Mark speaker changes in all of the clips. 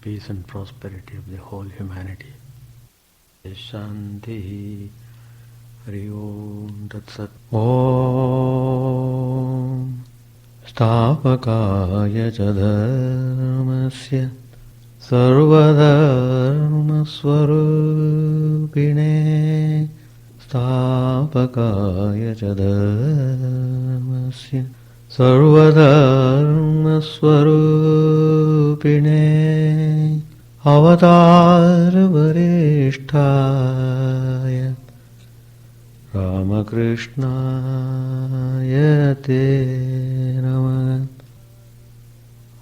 Speaker 1: peace and prosperity of the whole humanity. Shanti Hari Om Tat Sat. Om Stapakaya Dharmasya Sarvadharma Swarupine Stapakaya Dharmasya Sarvadharma Swarupine Avatar Varishtaya Ramakrishna Te Namah.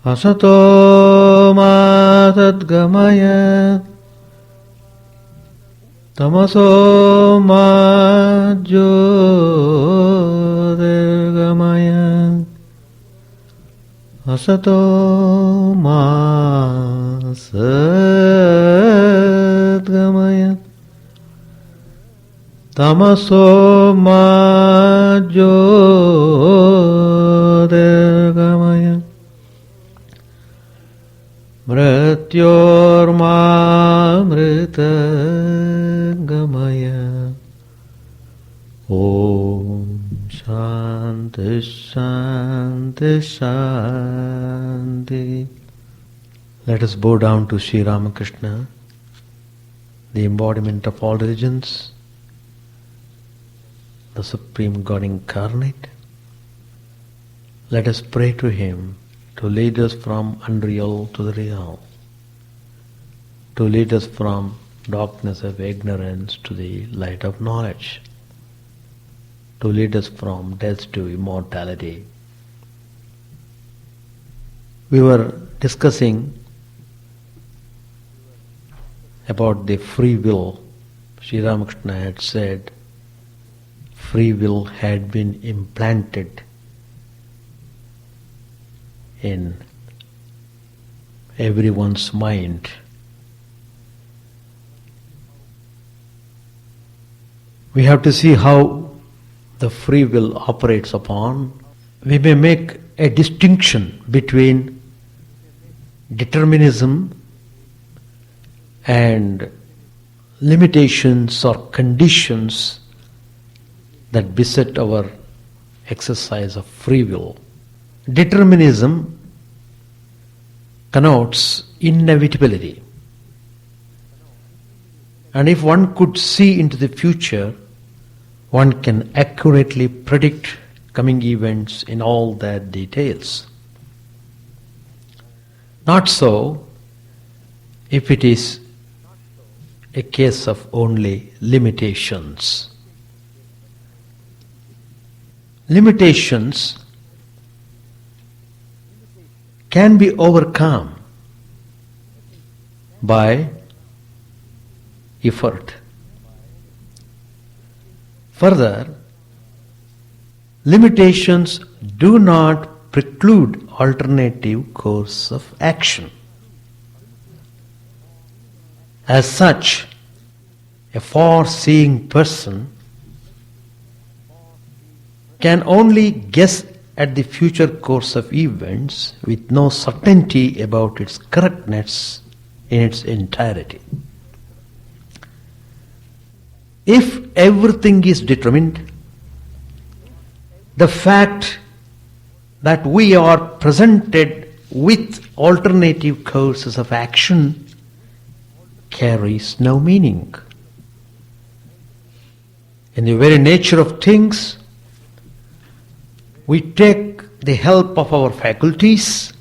Speaker 1: Asato ma tadgamaya tamaso ma jyotirgamaya. Asato ma satgamaya tamaso ma jyotirgamaya. Mrityorma mritagamaya. Om Shanti Shanti Shanti. Let us bow down to Sri Ramakrishna, the embodiment of all religions, the Supreme God incarnate. Let us pray to Him to lead us from unreal to the real, to lead us from darkness of ignorance to the light of knowledge, to lead us from death to immortality. We were discussing about the free will. Sri Ramakrishna had said free will had been implanted in everyone's mind. We have to see how the free will operates upon. We may make a distinction between determinism and limitations or conditions that beset our exercise of free will. Determinism connotes inevitability. And if one could see into the future, one can accurately predict coming events in all their details. Not so if it is a case of only limitations. Limitations can be overcome by effort. Further, limitations do not preclude alternative course of action. As such, a far-seeing person can only guess at the future course of events with no certainty about its correctness in its entirety. If everything is determined, the fact that we are presented with alternative courses of action carries no meaning. In the very nature of things, we take the help of our faculties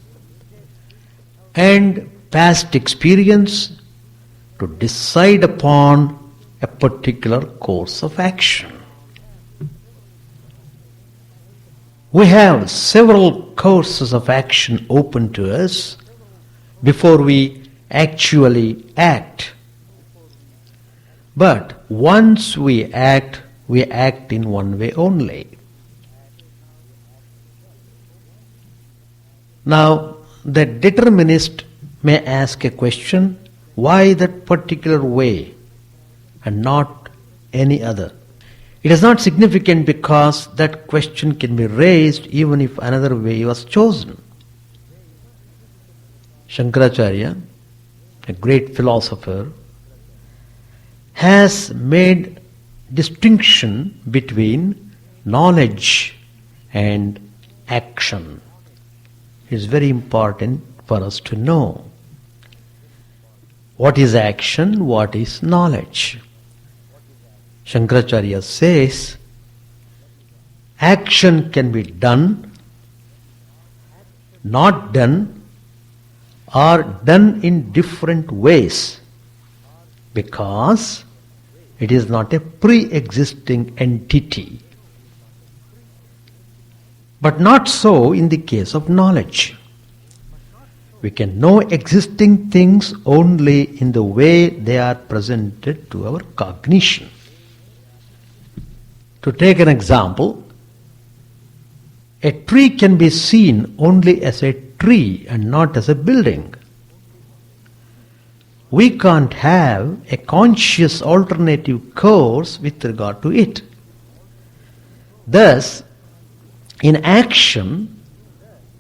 Speaker 1: and past experience to decide upon a particular course of action. We have several courses of action open to us before we actually act. But once we act in one way only. Now, the determinist may ask a question, why that particular way and not any other? It is not significant because that question can be raised even if another way was chosen. Shankaracharya a great philosopher, has made distinction between knowledge and action. It is very important for us to know what is action, what is knowledge. Shankaracharya says, action can be done, not done, or done in different ways, because it is not a pre-existing entity. But not so in the case of knowledge. We can know existing things only in the way they are presented to our cognition. To take an example, a tree can be seen only as a tree and not as a building. We can't have a conscious alternative course with regard to it. Thus, in action,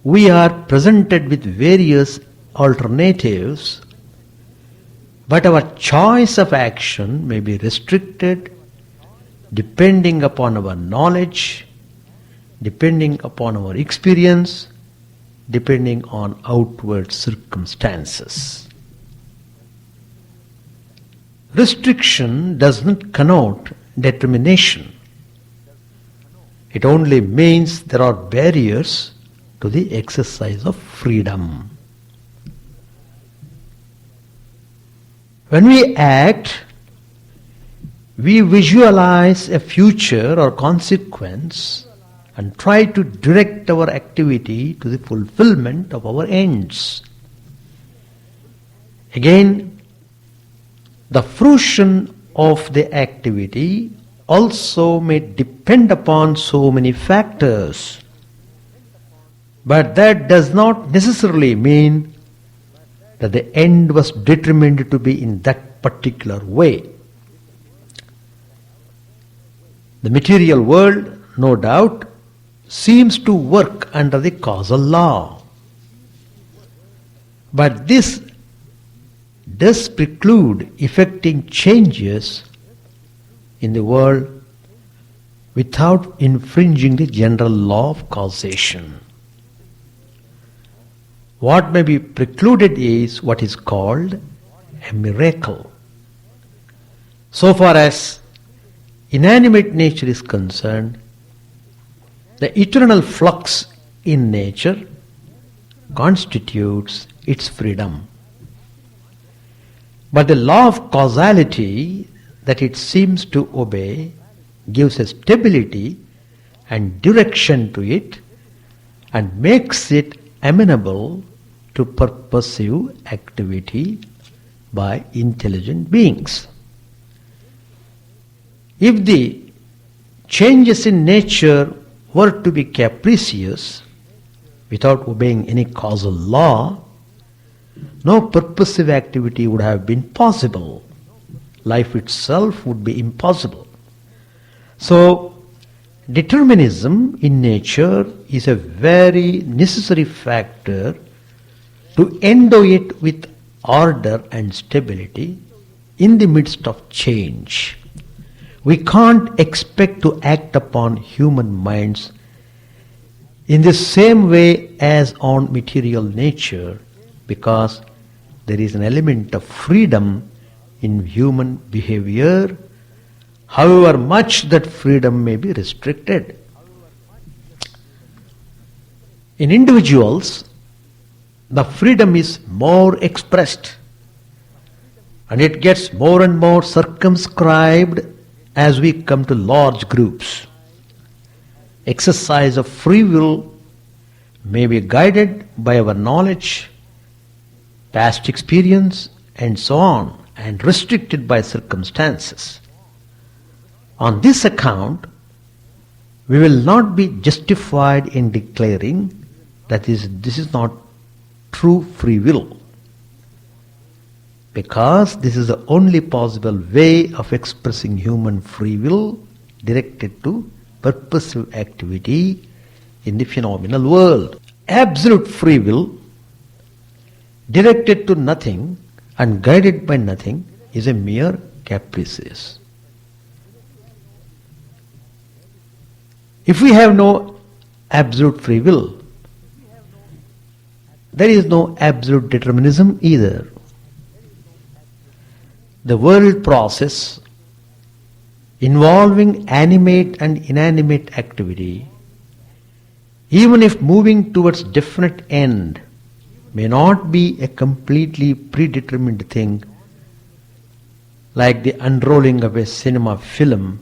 Speaker 1: we are presented with various alternatives, but our choice of action may be restricted depending upon our knowledge, depending upon our experience, depending on outward circumstances. Restriction does not connote determination. It only means there are barriers to the exercise of freedom. When we act, we visualize a future or consequence and try to direct our activity to the fulfillment of our ends. Again, the fruition of the activity also may depend upon so many factors. But that does not necessarily mean that the end was determined to be in that particular way. The material world, no doubt, seems to work under the causal law. But this does preclude effecting changes in the world without infringing the general law of causation. What may be precluded is what is called a miracle. So far as inanimate nature is concerned, the eternal flux in nature constitutes its freedom. But the law of causality that it seems to obey gives a stability and direction to it and makes it amenable to purposive activity by intelligent beings. If the changes in nature were to be capricious, without obeying any causal law, no purposive activity would have been possible. Life itself would be impossible. So, determinism in nature is a very necessary factor to endow it with order and stability in the midst of change. We can't expect to act upon human minds in the same way as on material nature, because there is an element of freedom in human behavior, however much that freedom may be restricted. In individuals, the freedom is more expressed, and it gets more and more circumscribed as we come to large groups. Exercise of free will may be guided by our knowledge, past experience, and so on, and restricted by circumstances. On this account, we will not be justified in declaring that this is not true free will, because this is the only possible way of expressing human free will directed to purposive activity in the phenomenal world. Absolute free will directed to nothing and guided by nothing is a mere caprices. If we have no absolute free will, there is no absolute determinism either. The world process involving animate and inanimate activity, even if moving towards definite end, may not be a completely predetermined thing, like the unrolling of a cinema film,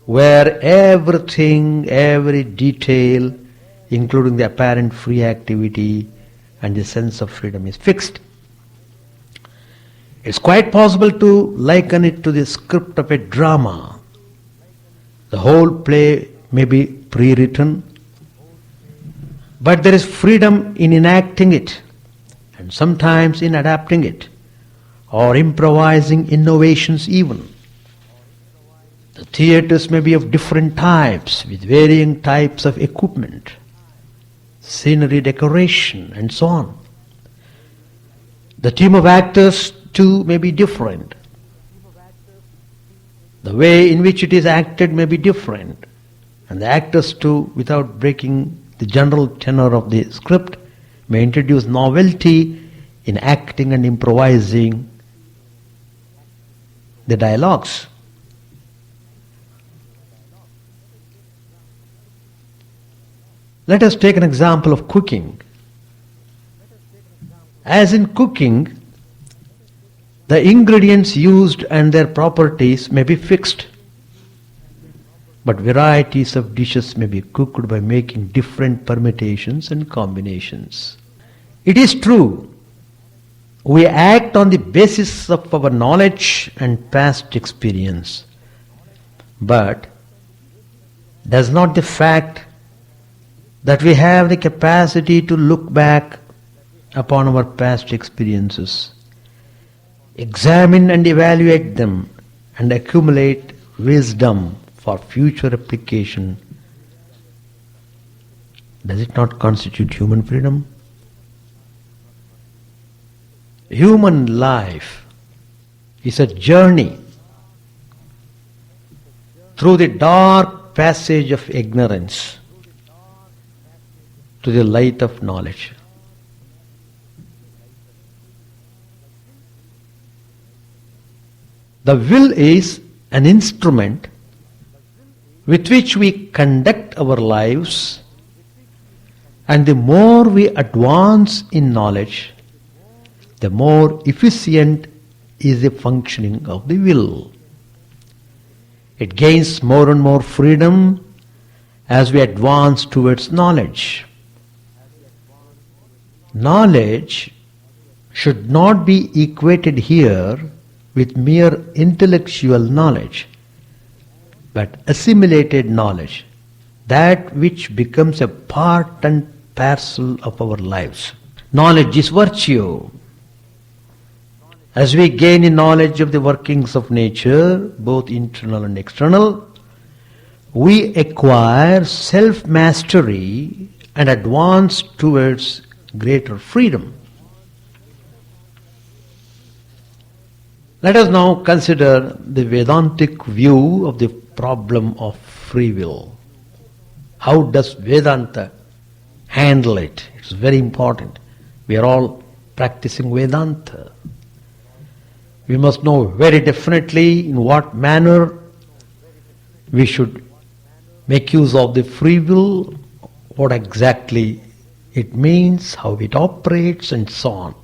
Speaker 1: where everything, every detail, including the apparent free activity and the sense of freedom, is fixed. It's quite possible to liken it to the script of a drama. The whole play may be pre-written, but there is freedom in enacting it, and sometimes in adapting it, or improvising innovations even. The theatres may be of different types, with varying types of equipment, scenery, decoration, and so on. The team of actors too may be different. The way in which it is acted may be different, and the actors too, without breaking the general tenor of the script, may introduce novelty in acting and improvising the dialogues. Let us take an example of cooking. As in cooking, the ingredients used and their properties may be fixed, but varieties of dishes may be cooked by making different permutations and combinations. It is true, we act on the basis of our knowledge and past experience, but does not the fact that we have the capacity to look back upon our past experiences, examine and evaluate them, and accumulate wisdom for future application, does it not constitute human freedom? Human life is a journey through the dark passage of ignorance to the light of knowledge. The will is an instrument with which we conduct our lives, and the more we advance in knowledge, the more efficient is the functioning of the will. It gains more and more freedom as we advance towards knowledge. Knowledge should not be equated here with mere intellectual knowledge, but assimilated knowledge, that which becomes a part and parcel of our lives. Knowledge is virtue. As we gain in knowledge of the workings of nature, both internal and external, we acquire self-mastery and advance towards greater freedom. Let us now consider the Vedantic view of the problem of free will. How does Vedanta handle it? It's very important. We are all practicing Vedanta. We must know very definitely in what manner we should make use of the free will, what exactly it means, how it operates, and so on.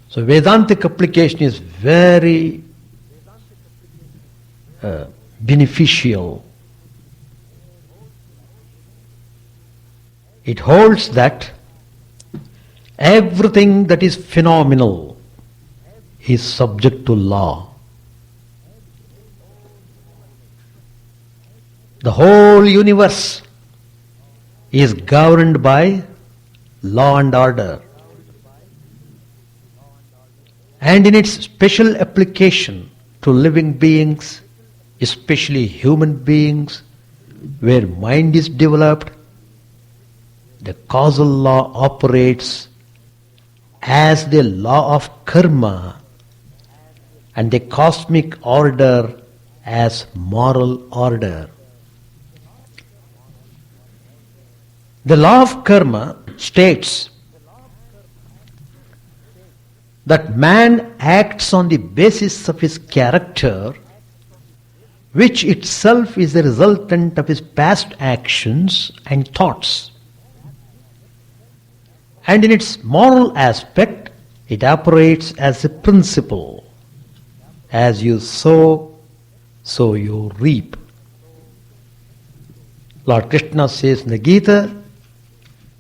Speaker 1: So Vedantic application is very beneficial. It holds that everything that is phenomenal is subject to law. The whole universe is governed by law and order. And in its special application to living beings, especially human beings, where mind is developed, the causal law operates as the law of karma and the cosmic order as moral order. The law of karma states that man acts on the basis of his character, which itself is the resultant of his past actions and thoughts. And in its moral aspect, it operates as a principle. As you sow, so you reap. Lord Krishna says in the Gita,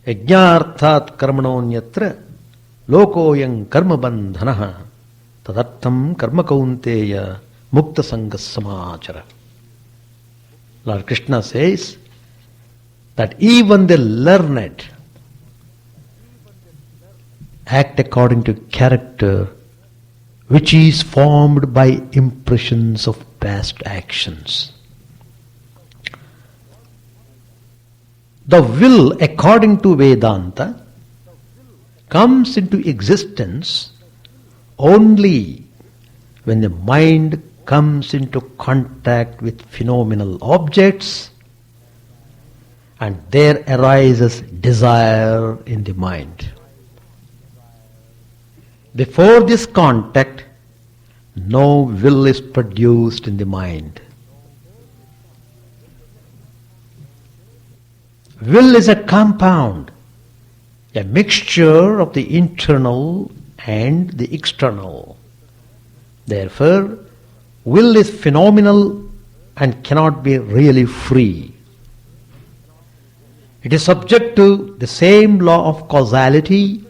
Speaker 1: Yajnarthat karmanonyatra lokoyam karma bandhanaha tadartham karma kaunteya mukta sangas samachara. Lord Krishna says that even the learned act according to character which is formed by impressions of past actions. The will, according to Vedanta, comes into existence only when the mind comes into contact with phenomenal objects and there arises desire in the mind. Before this contact, no will is produced in the mind. Will is a compound, a mixture of the internal and the external. Therefore, will is phenomenal and cannot be really free. It is subject to the same law of causality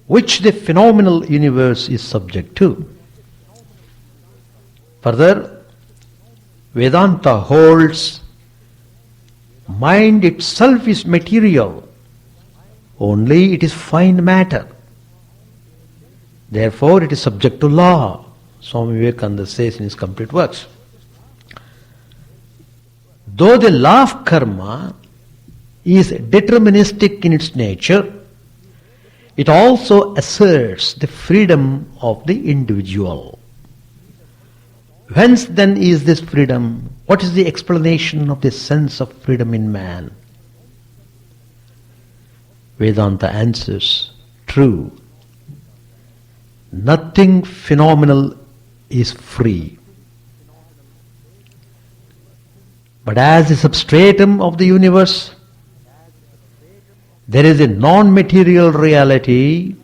Speaker 1: which the phenomenal universe is subject to. Further, Vedanta holds mind itself is material, only it is fine matter. Therefore, it is subject to law. Swami Vivekananda says in his complete works. Though the law of karma is deterministic in its nature, it also asserts the freedom of the individual. Whence then is this freedom? What is the explanation of this sense of freedom in man? Vedanta answers, true. Nothing phenomenal is free. But as the substratum of the universe, there is a non-material reality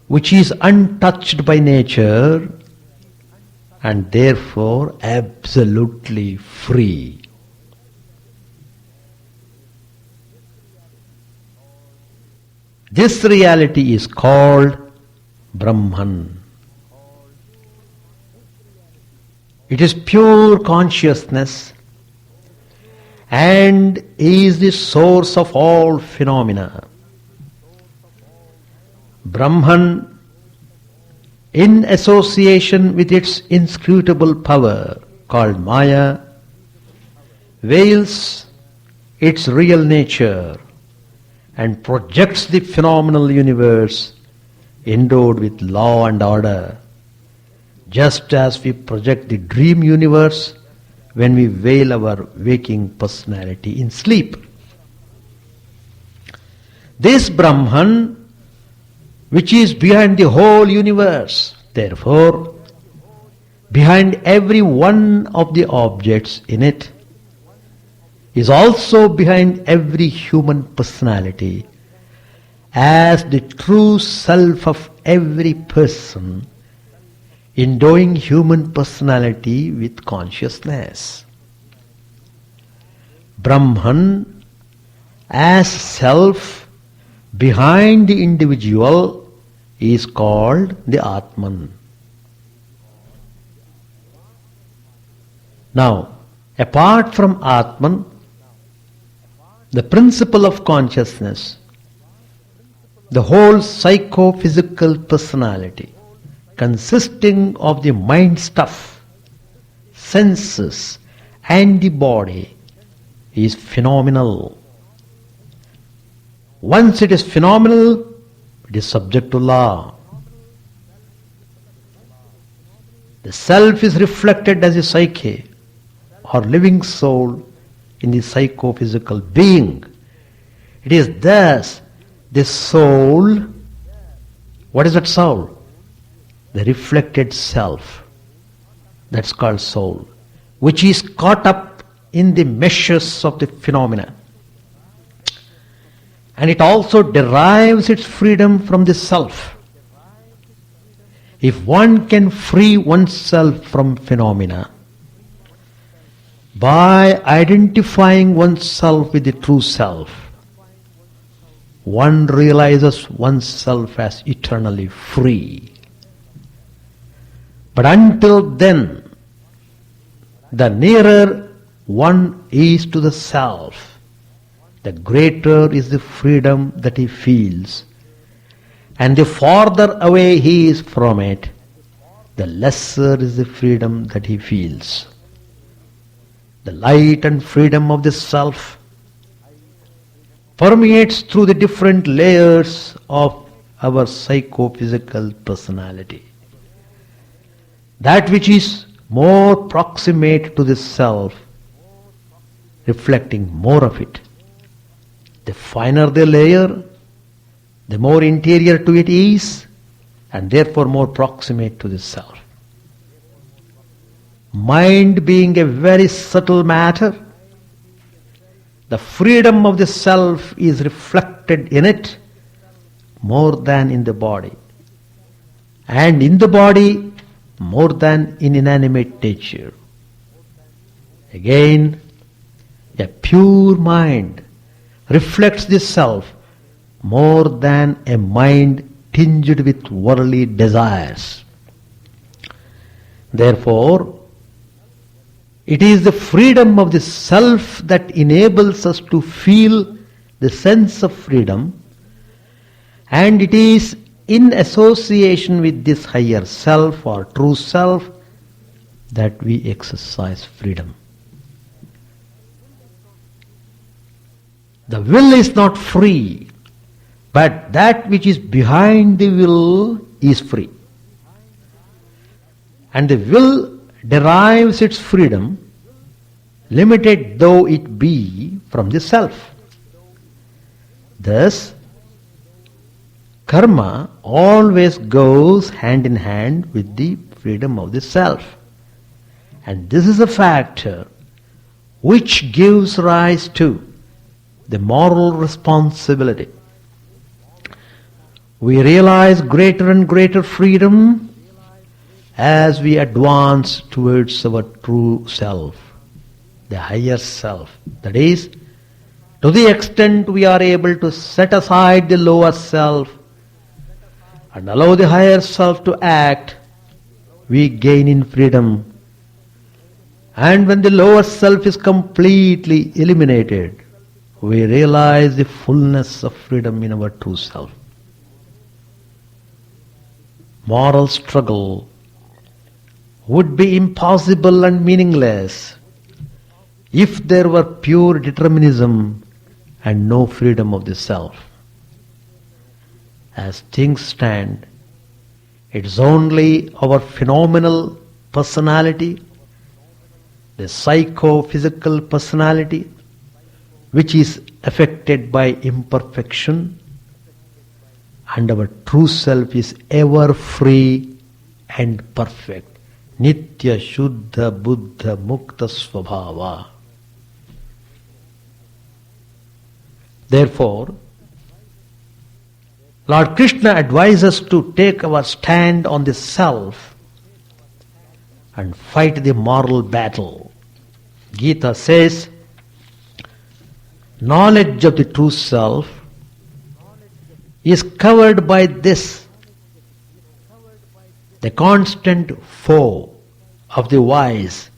Speaker 1: which is untouched by nature and therefore absolutely free. This reality is called Brahman. It is pure consciousness and is the source of all phenomena. Brahman, in association with its inscrutable power called Maya, veils its real nature and projects the phenomenal universe endowed with law and order, just as we project the dream universe when we veil our waking personality in sleep. This Brahman, which is behind the whole universe, therefore, behind every one of the objects in it, is also behind every human personality, as the true self of every person, endowing human personality with consciousness. Brahman, as self behind the individual, is called the Atman. Now, apart from Atman, the principle of consciousness, the whole psychophysical personality, consisting of the mind stuff, senses, and the body, is phenomenal. Once it is phenomenal, it is subject to law. The self is reflected as a psyche or living soul in the psychophysical being. It is thus the soul. What is that soul? The reflected self. That's called soul, which is caught up in the meshes of the phenomena. And it also derives its freedom from the self. If one can free oneself from phenomena by identifying oneself with the true self, one realizes oneself as eternally free. But until then, the nearer one is to the self, the greater is the freedom that he feels. And the farther away he is from it, the lesser is the freedom that he feels. The light and freedom of the self permeates through the different layers of our psychophysical personality. That which is more proximate to the self, reflecting more of it. The finer the layer, the more interior to it is, and therefore more proximate to the self. Mind being a very subtle matter, the freedom of the self is reflected in it more than in the body, and in the body more than in inanimate nature. Again, a pure mind reflects the self more than a mind tinged with worldly desires. Therefore, it is the freedom of the self that enables us to feel the sense of freedom, and it is in association with this higher self or true self that we exercise freedom. The will is not free, but that which is behind the will is free. And the will derives its freedom, limited though it be, from the self. Thus, karma always goes hand in hand with the freedom of the self. And this is a factor which gives rise to the moral responsibility. We realize greater and greater freedom as we advance towards our true self, the higher self. That is, to the extent we are able to set aside the lower self and allow the higher self to act, we gain in freedom. And when the lower self is completely eliminated, we realize the fullness of freedom in our true self. Moral struggle would be impossible and meaningless if there were pure determinism and no freedom of the self. As things stand, it is only our phenomenal personality, the psychophysical personality, which is affected by imperfection, and our true self is ever free and perfect. Nitya Shuddha Buddha Mukta Svabhava. Therefore, Lord Krishna advises us to take our stand on the self and fight the moral battle. Gita says, knowledge of the true self is covered by this, the constant foe of the wise,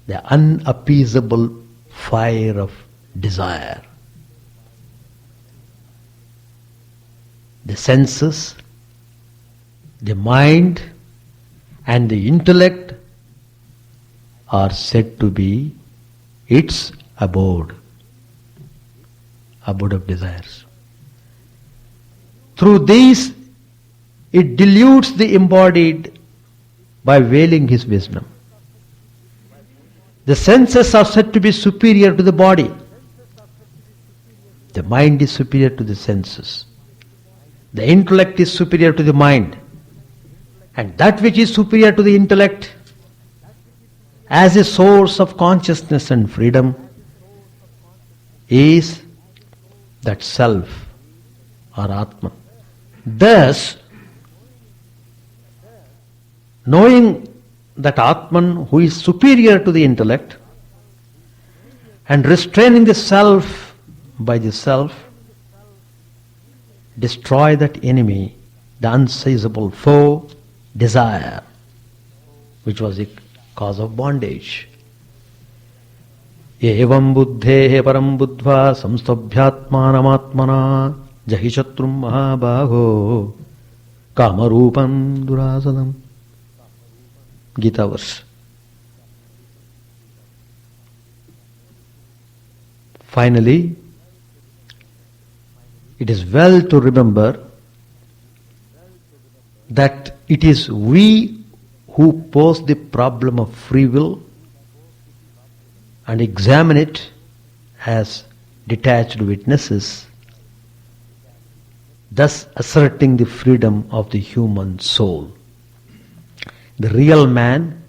Speaker 1: the unappeasable fire of desire. The senses, the mind, and the intellect are said to be its abode of desires. Through these, it dilutes the embodied by veiling his wisdom. The senses are said to be superior to the body. The mind is superior to the senses. The intellect is superior to the mind. And that which is superior to the intellect as a source of consciousness and freedom is that self or Atman. Thus, knowing that Atman who is superior to the intellect and restraining the self by the self, destroy that enemy, the unseizable foe, desire, which was the cause of bondage. Evam buddhehe param buddhva samstabhyatmanamatmana jahi shatrum mahabhago kamarupam durasanam. Gita verse. Finally, it is well to remember that it is we who pose the problem of free will and examine it as detached witnesses, thus asserting the freedom of the human soul. The real man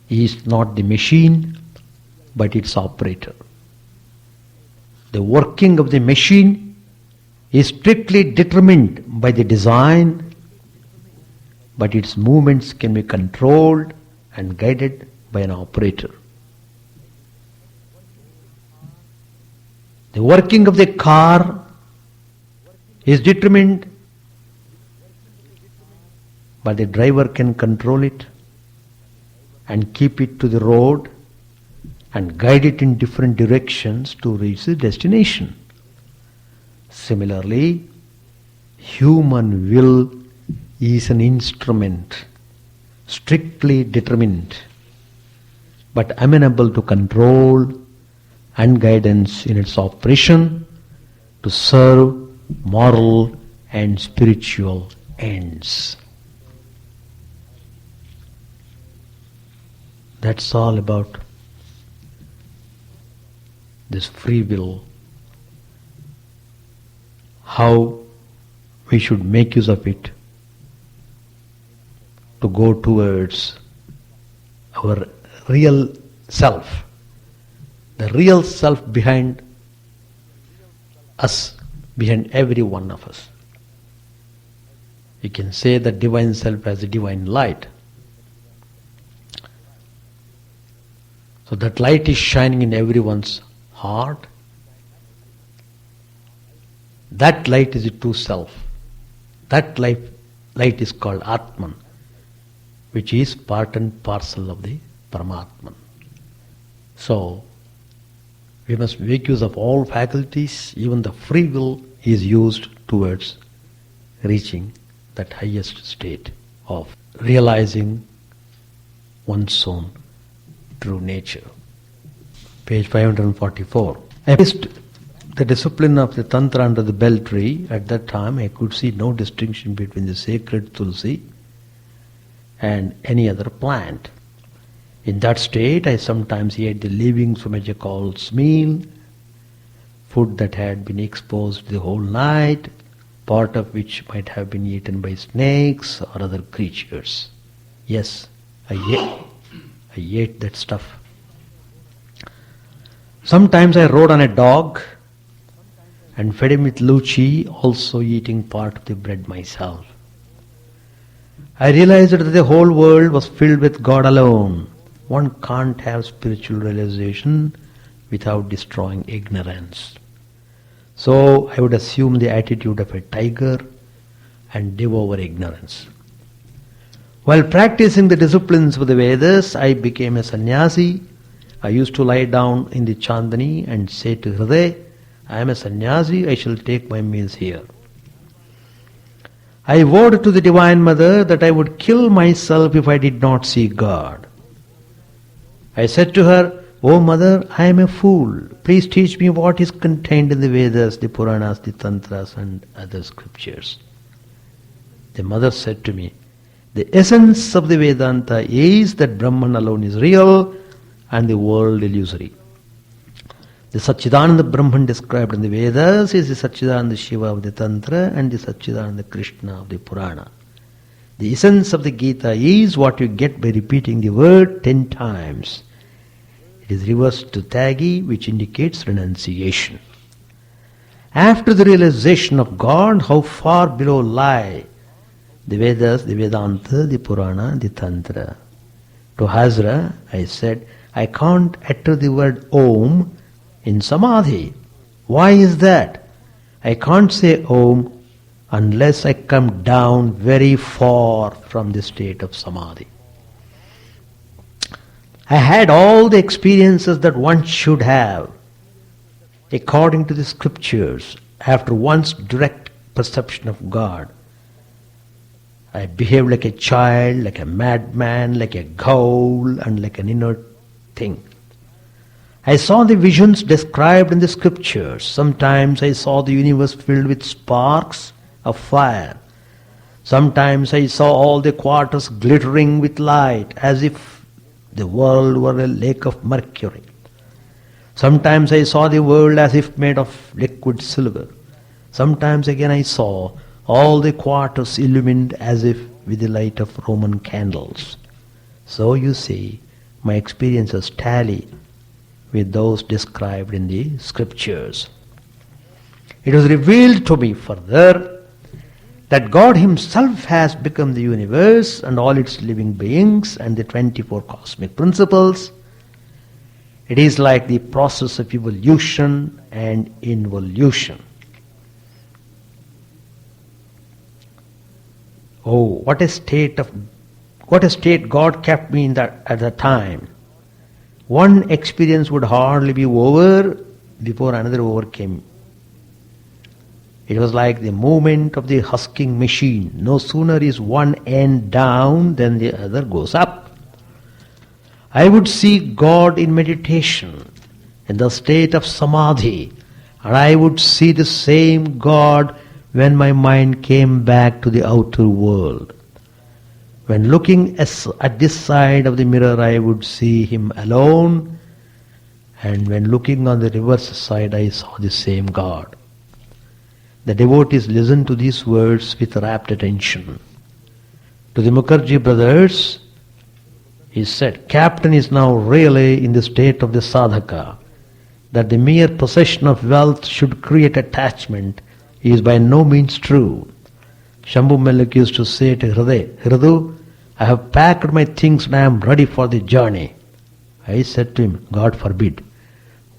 Speaker 1: is not the machine, but its operator. The working of the machine is strictly determined by the design, but its movements can be controlled and guided by an operator. The working of the car is determined, but the driver can control it and keep it to the road and guide it in different directions to reach the destination. Similarly, human will is an instrument, strictly determined, but amenable to control and guidance in its operation to serve moral and spiritual ends. That's all about this free will, how we should make use of it to go towards our real self, the real self behind us, behind every one of us. You can say the divine self as a divine light. So that light is shining in everyone's heart. That light is the true self. That light is called Atman, which is part and parcel of the Paramatman. So, we must make use of all faculties. Even the free will is used towards reaching that highest state of realizing one's own true nature. Page 544. I faced the discipline of the Tantra under the bell tree. At that time I could see no distinction between the sacred Tulsi and any other plant. In that state I sometimes ate the leavings from a jackal's meal, food that had been exposed the whole night, part of which might have been eaten by snakes or other creatures. Yes, I ate that stuff. Sometimes I rode on a dog and fed him with luchi, also eating part of the bread myself. I realized that the whole world was filled with God alone. One can't have spiritual realization without destroying ignorance. So I would assume the attitude of a tiger and devour ignorance. While practicing the disciplines of the Vedas, I became a sannyasi. I used to lie down in the Chandani and say to Hriday, I am a sannyasi, I shall take my meals here. I vowed to the Divine Mother that I would kill myself if I did not see God. I said to her, "O mother, I am a fool. Please teach me what is contained in the Vedas, the Puranas, the Tantras and other scriptures." The mother said to me, "The essence of the Vedanta is that Brahman alone is real and the world illusory. The Satchidananda Brahman described in the Vedas is the Satchidananda Shiva of the Tantra and the Satchidananda Krishna of the Purana. The essence of the Gita is what you get by repeating the word 10 times. It is reversed to Tyagi, which indicates renunciation. After the realization of God, how far below lie the Vedas, the Vedanta, the Purana, the Tantra?" To Hazra, I said, "I can't utter the word Om in Samadhi. Why is that? I can't say Om unless I come down very far from the state of Samadhi. I had all the experiences that one should have according to the scriptures after one's direct perception of God. I behaved like a child, like a madman, like a ghoul, and like an inert thing. I saw the visions described in the scriptures. Sometimes I saw the universe filled with sparks of fire. Sometimes I saw all the quarters glittering with light, as if the world were a lake of mercury. Sometimes I saw the world as if made of liquid silver. Sometimes again I saw all the quarters illumined as if with the light of Roman candles. So you see, my experiences tally with those described in the scriptures. It was revealed to me further that God Himself has become the universe and all its living beings and the 24 cosmic principles. It is like the process of evolution and involution. Oh, what a state God kept me in at the time. One experience would hardly be over before another overcame. It was like the movement of the husking machine. No sooner is one end down than the other goes up. I would see God in meditation, in the state of samadhi, and I would see the same God when my mind came back to the outer world. When looking at this side of the mirror, I would see Him alone, and when looking on the reverse side, I saw the same God. The devotees listened to these words with rapt attention. To the Mukherjee brothers, he said, "Captain is now really in the state of the sadhaka. That the mere possession of wealth should create attachment is by no means true. Shambhu Malik used to say to Hridu, I have packed my things and I am ready for the journey." I said to him, "God forbid.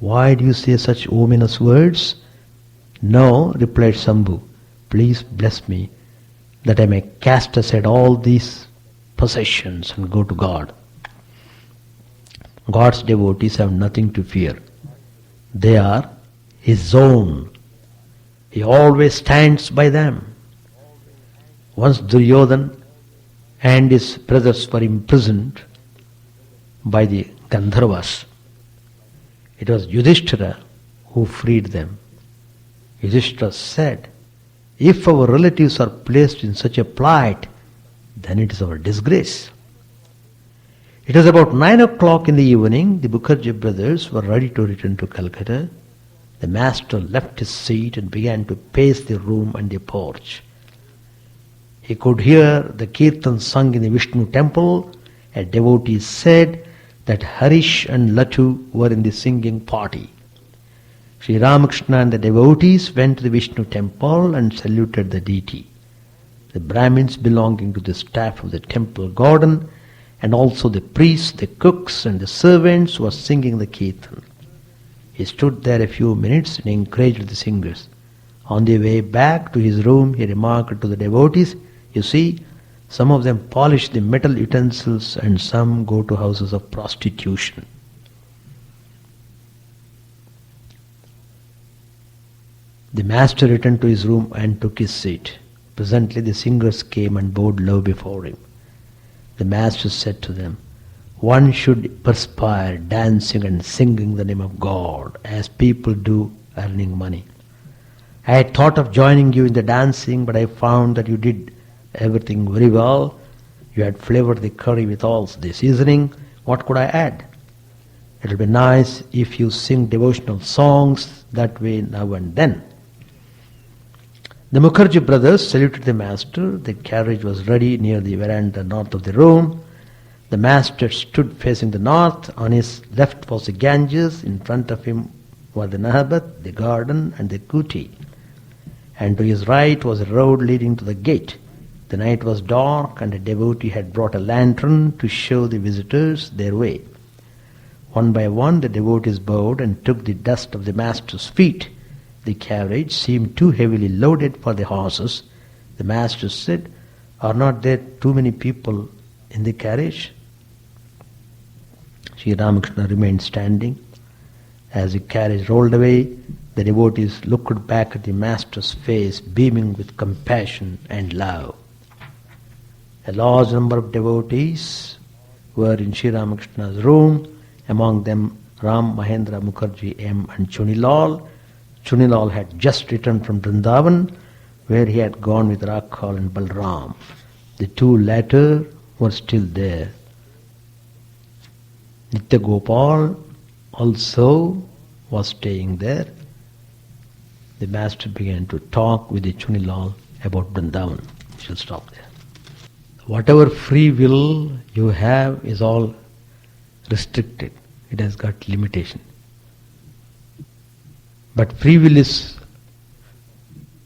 Speaker 1: Why do you say such ominous words?" "No," replied Shambhu, "please bless me that I may cast aside all these possessions and go to God." God's devotees have nothing to fear. They are His own. He always stands by them. Once Duryodhana and his brothers were imprisoned by the Gandharvas. It was Yudhishthira who freed them. Yudhishthira said, "If our relatives are placed in such a plight, then it is our disgrace." It was about 9 o'clock in the evening. The Mukherjee brothers were ready to return to Calcutta. The master left his seat and began to pace the room and the porch. He could hear the kirtan sung in the Vishnu temple. A devotee said that Harish and Latu were in the singing party. Sri Ramakrishna and the devotees went to the Vishnu temple and saluted the deity. The Brahmins belonging to the staff of the temple garden and also the priests, the cooks and the servants were singing the kirtan. He stood there a few minutes and encouraged the singers. On the way back to his room, he remarked to the devotees, "You see, some of them polish the metal utensils and some go to houses of prostitution." The master returned to his room and took his seat. Presently the singers came and bowed low before him. The master said to them, one should perspire dancing and singing the name of God as people do earning money. I had thought of joining you in the dancing, but I found that you did everything very well. You had flavored the curry with all the seasoning. What could I add? It will be nice if you sing devotional songs that way now and then. The Mukherjee brothers saluted the master. The carriage was ready near the veranda north of the room. The master stood facing the north. On his left was the Ganges. In front of him were the Nahabat, the garden, and the Kuti. And to his right was a road leading to the gate. The night was dark, and a devotee had brought a lantern to show the visitors their way. One by one the devotees bowed and took the dust of the master's feet. The carriage seemed too heavily loaded for the horses. The master said, "Are not there too many people in the carriage?" Sri Ramakrishna remained standing. As the carriage rolled away, the devotees looked back at the master's face, beaming with compassion and love. A large number of devotees were in Sri Ramakrishna's room, among them Ram Mahendra Mukherjee M. and Chunilal. Chunilal had just returned from Vrindavan, where he had gone with Rakhal and Balram. The two latter were still there. Nitya Gopal also was staying there. The master began to talk with the Chunilal about Vrindavan. We shall stop there. Whatever free will you have is all restricted. It has got limitation. But free will is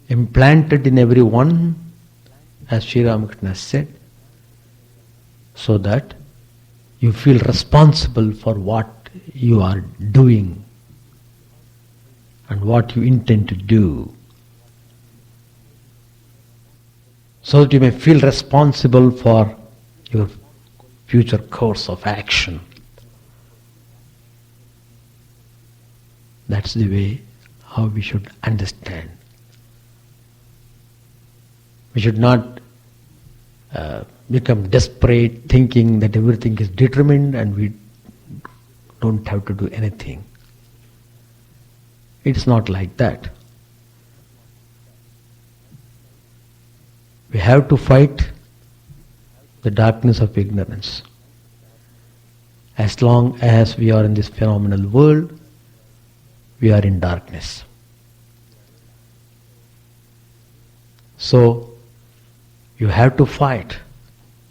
Speaker 1: implanted in everyone, as Sri Ramakrishna said, so that you feel responsible for what you are doing and what you intend to do. So that you may feel responsible for your future course of action. That's the way how we should understand. We should not become desperate thinking that everything is determined and we don't have to do anything. It's not like that. We have to fight the darkness of ignorance. As long as we are in this phenomenal world, we are in darkness. So, you have to fight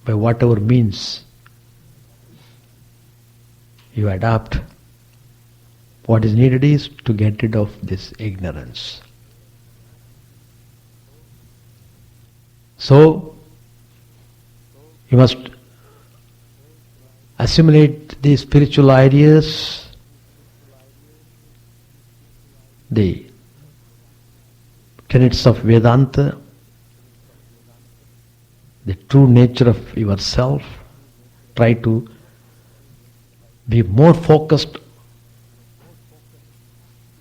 Speaker 1: by whatever means you adopt. What is needed is to get rid of this ignorance. So, you must assimilate the spiritual ideas, the tenets of Vedanta, the true nature of yourself. Try to be more focused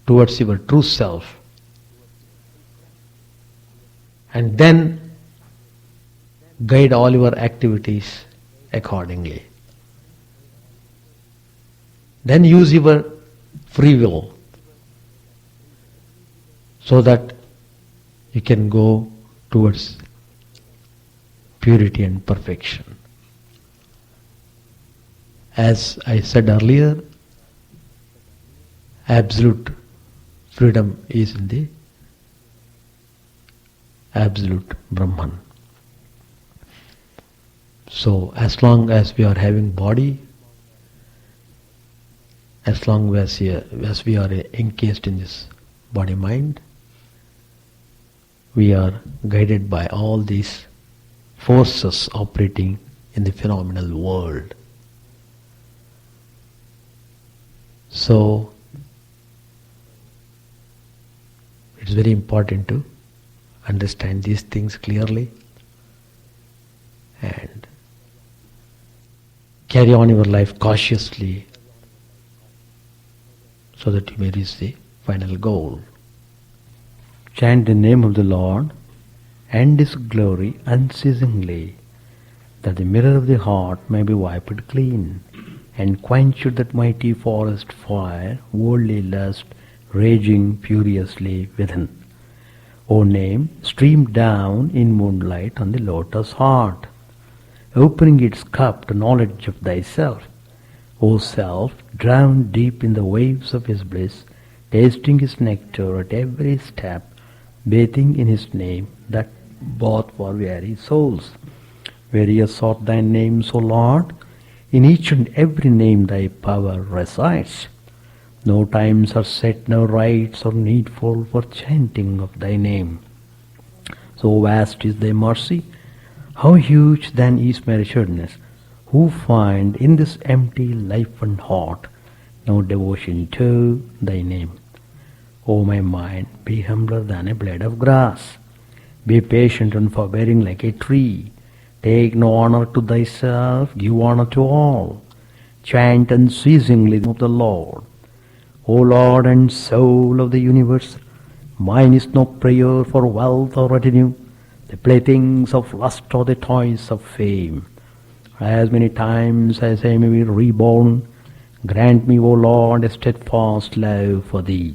Speaker 1: towards your true self, and then guide all your activities accordingly. Then use your free will so that you can go towards purity and perfection. As I said earlier, absolute freedom is in the absolute Brahman. So as long as we are having body, as long as we are encased in this body-mind, we are guided by all these forces operating in the phenomenal world. So, it's very important to understand these things clearly and carry on your life cautiously so that you may reach the final goal. Chant the name of the Lord and His glory unceasingly, that the mirror of the heart may be wiped clean. and quenched that mighty forest fire, worldly lust raging furiously within. O name, stream down in moonlight on the lotus heart, opening its cup to knowledge of thyself. O self, drowned deep in the waves of his bliss, tasting his nectar at every step, bathing in his name, that both for weary souls. Various sought thy names, O Lord, in each and every name thy power resides. No times are set, no rites are needful for chanting of thy name. So vast is thy mercy, how huge then is my wretchedness, who find in this empty life and heart no devotion to thy name. O my mind, be humbler than a blade of grass. Be patient and forbearing like a tree. Take no honor to thyself, give honor to all. Chant unceasingly of the Lord. O Lord and soul of the universe, mine is no prayer for wealth or retinue, the playthings of lust or the toys of fame. As many times as I may be reborn, grant me, O Lord, a steadfast love for thee.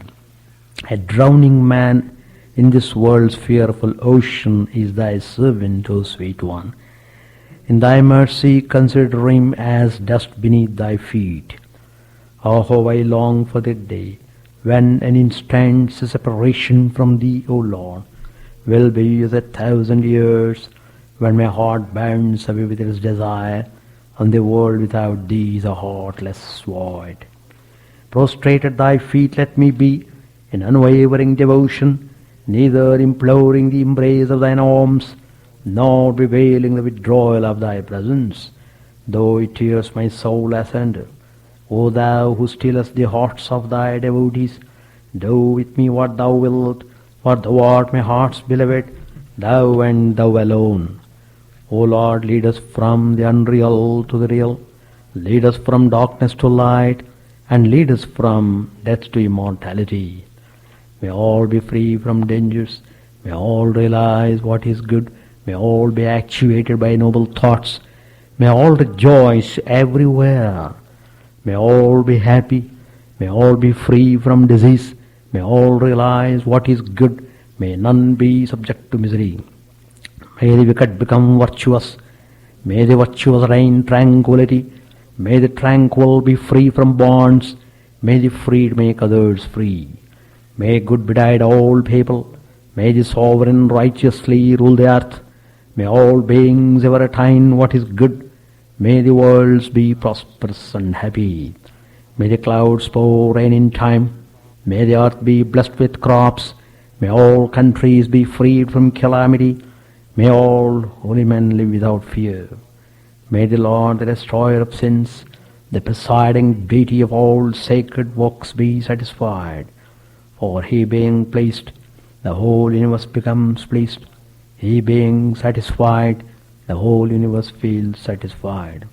Speaker 1: A drowning man in this world's fearful ocean is thy servant, O sweet one. In thy mercy consider him as dust beneath thy feet. Oh, how I long for that day when an instant's separation from thee, O Lord, will be as 1,000 years, when my heart burns away with its desire, and the world without thee is a heartless void. Prostrate at thy feet let me be, in unwavering devotion, neither imploring the embrace of thine arms, nor bewailing the withdrawal of thy presence, though it tears my soul asunder. O thou who stillest the hearts of thy devotees, do with me what thou wilt, for thou art my heart's beloved, thou and thou alone. O Lord, lead us from the unreal to the real, lead us from darkness to light, and lead us from death to immortality. May all be free from dangers, may all realize what is good, may all be actuated by noble thoughts, may all rejoice everywhere. May all be happy, may all be free from disease, may all realize what is good, may none be subject to misery. May the wicked become virtuous, may the virtuous reign tranquility, may the tranquil be free from bonds, may the freed make others free. May good betide all people, may the sovereign righteously rule the earth, may all beings ever attain what is good, may the worlds be prosperous and happy. May the clouds pour rain in time. May the earth be blessed with crops. May all countries be freed from calamity. May all holy men live without fear. May the Lord, the destroyer of sins, the presiding deity of all sacred works, be satisfied. For he being pleased, the whole universe becomes pleased. He being satisfied, the whole universe feels satisfied.